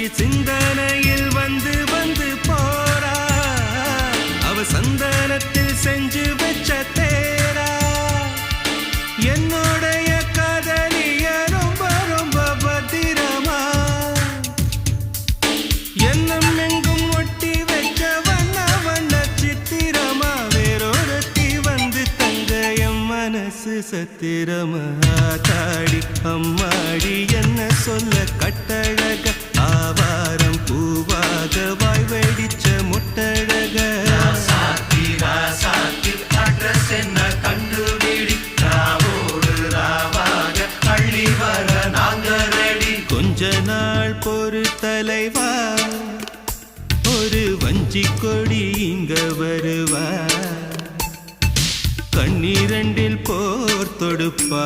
சாட்சி சிந்தனையில் வந்து வந்து போறா அவ சந்தனத்தில் செஞ்சு வச்ச தேரா என்னுடைய காதலிய ரொம்ப ரொம்ப பத்திரமா எண்ணம் எங்கும் ஒட்டி வச்ச வண்ண வண்ண சித்திரமா வேறொருத்தி வந்து தங்க என் மனசு சத்திரமா தாடி அம்மாடி என்ன சொல்ல கட்டழக ஆவாரம் பூவாக வாய் வெடிச்ச முட்டழக அட்ரஸ் என்ன கண்டுபிடி ராவோடு ராவாக அள்ளி வர நாங்க ரெடி கொஞ்ச நாள் பொறு தலைவா ஒரு வஞ்சி கொடி இங்க வருவா கண்ணீரண்டில் போர் தொடுப்பா